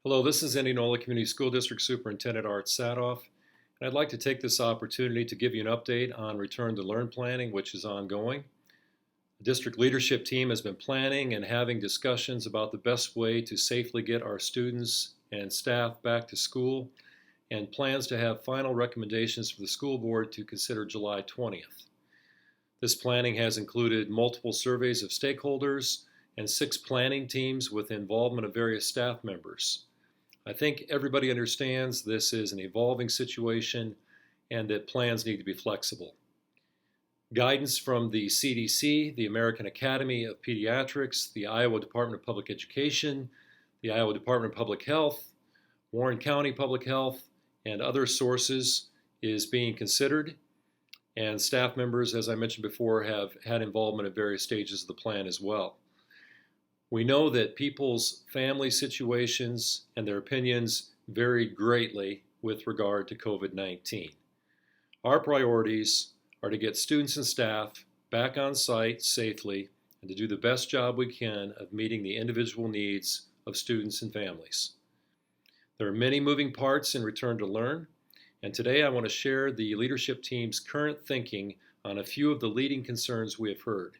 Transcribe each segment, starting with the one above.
Hello, this is Indianola Community School District Superintendent Art Sathoff, and I'd like to take this opportunity to give you an update on Return to Learn planning, which is ongoing. The district leadership team has been planning and having discussions about the best way to safely get our students and staff back to school, and plans to have final recommendations for the school board to consider July 20th. This planning has included multiple surveys of stakeholders and 6 planning teams with involvement of various staff members. I think everybody understands this is an evolving situation and that plans need to be flexible. Guidance from the CDC, the American Academy of Pediatrics, the Iowa Department of Public Education, the Iowa Department of Public Health, Warren County Public Health, and other sources is being considered, and staff members, as I mentioned before, have had involvement at various stages of the plan as well. We know that people's family situations and their opinions vary greatly with regard to COVID-19. Our priorities are to get students and staff back on site safely and to do the best job we can of meeting the individual needs of students and families. There are many moving parts in Return to Learn, and today I want to share the leadership team's current thinking on a few of the leading concerns we have heard.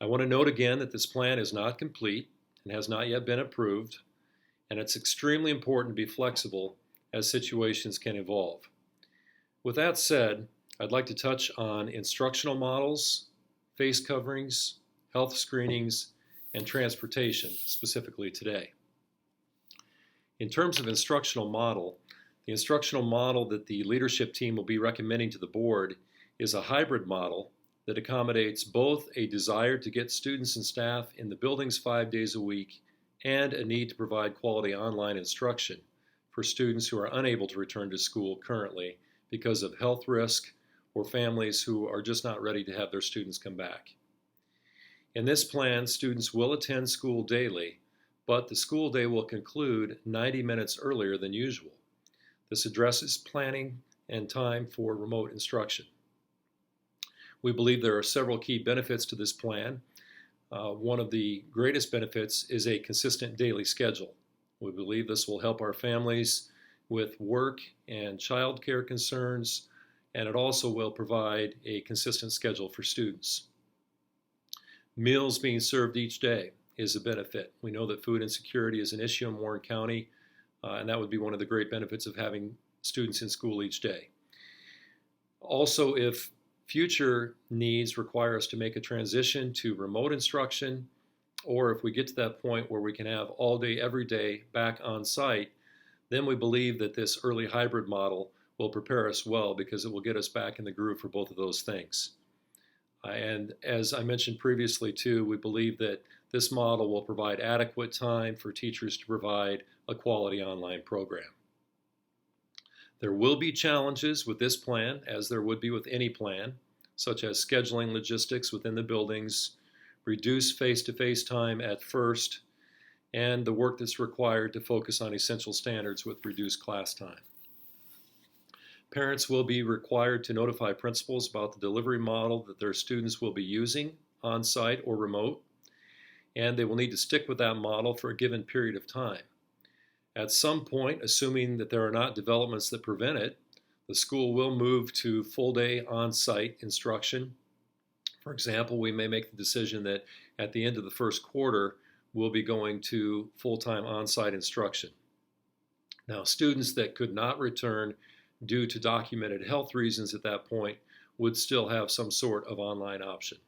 I want to note again that this plan is not complete and has not yet been approved, and it's extremely important to be flexible as situations can evolve. With that said, I'd like to touch on instructional models, face coverings, health screenings, and transportation specifically today. In terms of instructional model, the instructional model that the leadership team will be recommending to the board is a hybrid model that accommodates both a desire to get students and staff in the buildings 5 days a week and a need to provide quality online instruction for students who are unable to return to school currently because of health risk or families who are just not ready to have their students come back. In this plan, students will attend school daily, but the school day will conclude 90 minutes earlier than usual. This addresses planning and time for remote instruction. We believe there are several key benefits to this plan. One of the greatest benefits is a consistent daily schedule. We believe this will help our families with work and child care concerns, and it also will provide a consistent schedule for students. Meals being served each day is a benefit. We know that food insecurity is an issue in Warren County, and that would be one of the great benefits of having students in school each day. Also, if future needs require us to make a transition to remote instruction, or if we get to that point where we can have all day, every day back on site, then we believe that this early hybrid model will prepare us well because it will get us back in the groove for both of those things. And as I mentioned previously too, we believe that this model will provide adequate time for teachers to provide a quality online program. There will be challenges with this plan, as there would be with any plan, such as scheduling logistics within the buildings, reduced face-to-face time at first, and the work that's required to focus on essential standards with reduced class time. Parents will be required to notify principals about the delivery model that their students will be using on-site or remote, and they will need to stick with that model for a given period of time. At some point, assuming that there are not developments that prevent it, the school will move to full-day on-site instruction. For example, we may make the decision that at the end of the first quarter, we'll be going to full-time on-site instruction. Now, students that could not return due to documented health reasons at that point would still have some sort of online option.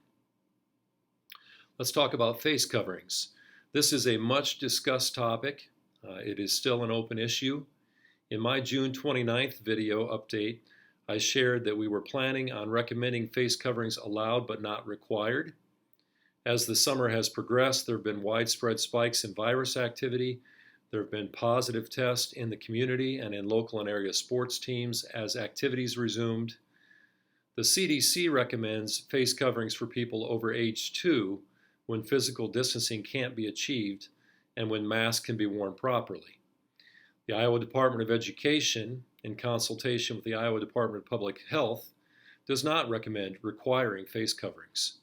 Let's talk about face coverings. This is a much discussed topic. It is still an open issue. In my June 29th video update, I shared that we were planning on recommending face coverings allowed but not required. As the summer has progressed, there have been widespread spikes in virus activity. There have been positive tests in the community and in local and area sports teams as activities resumed. The CDC recommends face coverings for people over age 2 when physical distancing can't be achieved and when masks can be worn properly. The Iowa Department of Education, in consultation with the Iowa Department of Public Health, does not recommend requiring face coverings.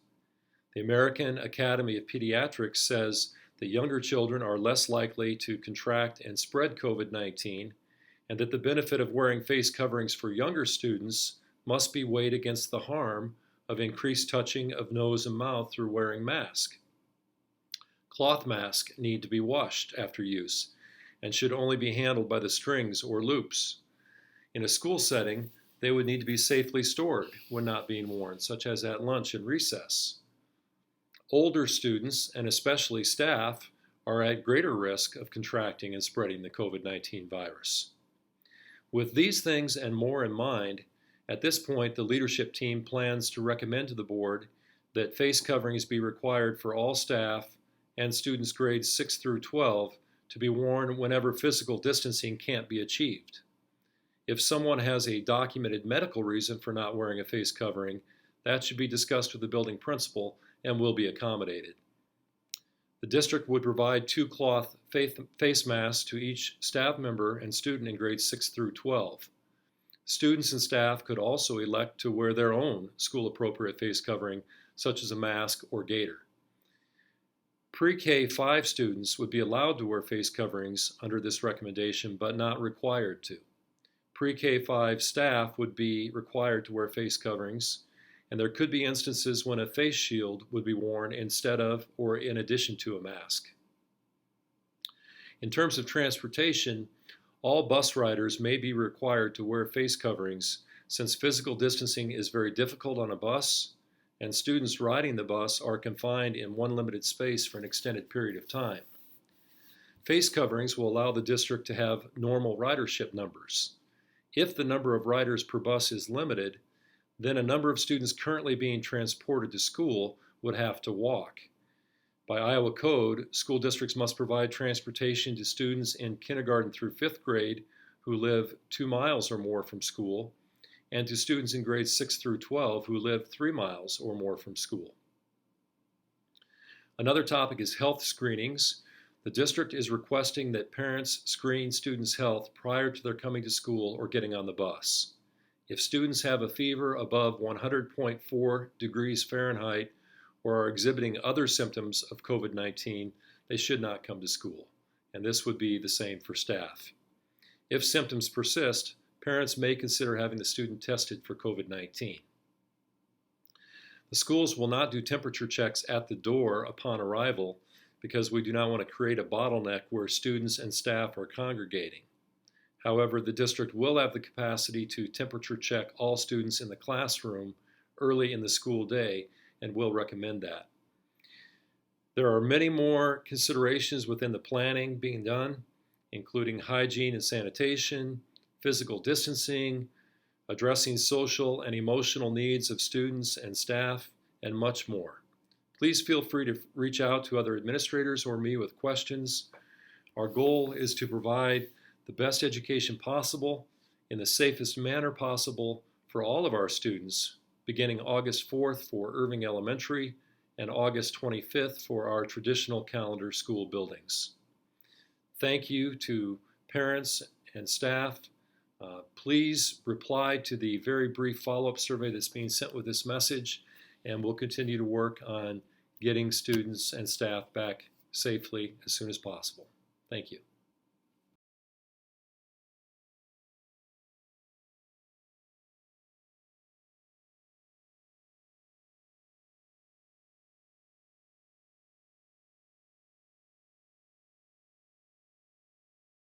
The American Academy of Pediatrics says that younger children are less likely to contract and spread COVID-19, and that the benefit of wearing face coverings for younger students must be weighed against the harm of increased touching of nose and mouth through wearing masks. Cloth masks need to be washed after use and should only be handled by the strings or loops. In a school setting, they would need to be safely stored when not being worn, such as at lunch and recess. Older students, and especially staff, are at greater risk of contracting and spreading the COVID-19 virus. With these things and more in mind, at this point, the leadership team plans to recommend to the board that face coverings be required for all staff and students grades 6 through 12 to be worn whenever physical distancing can't be achieved. If someone has a documented medical reason for not wearing a face covering, that should be discussed with the building principal and will be accommodated. The district would provide 2 cloth face masks to each staff member and student in grades 6 through 12. Students and staff could also elect to wear their own school-appropriate face covering, such as a mask or gaiter. Pre-K 5 students would be allowed to wear face coverings under this recommendation, but not required to. Pre-K 5 staff would be required to wear face coverings, and there could be instances when a face shield would be worn instead of or in addition to a mask. In terms of transportation, all bus riders may be required to wear face coverings since physical distancing is very difficult on a bus, and students riding the bus are confined in one limited space for an extended period of time. Face coverings will allow the district to have normal ridership numbers. If the number of riders per bus is limited, then a number of students currently being transported to school would have to walk. By Iowa code, school districts must provide transportation to students in kindergarten through 5th grade who live 2 miles or more from school, and to students in grades 6 through 12 who live 3 miles or more from school. Another topic is health screenings. The district is requesting that parents screen students' health prior to their coming to school or getting on the bus. If students have a fever above 100.4 degrees Fahrenheit or are exhibiting other symptoms of COVID-19, they should not come to school, and this would be the same for staff. If symptoms persist, parents may consider having the student tested for COVID-19. The schools will not do temperature checks at the door upon arrival because we do not want to create a bottleneck where students and staff are congregating. However, the district will have the capacity to temperature check all students in the classroom early in the school day and will recommend that. There are many more considerations within the planning being done, including hygiene and sanitation, physical distancing, addressing social and emotional needs of students and staff, and much more. Please feel free to reach out to other administrators or me with questions. Our goal is to provide the best education possible in the safest manner possible for all of our students, beginning August 4th for Irving Elementary and August 25th for our traditional calendar school buildings. Thank you to parents and staff. Please reply to the very brief follow-up survey that's being sent with this message, and we'll continue to work on getting students and staff back safely as soon as possible. Thank you.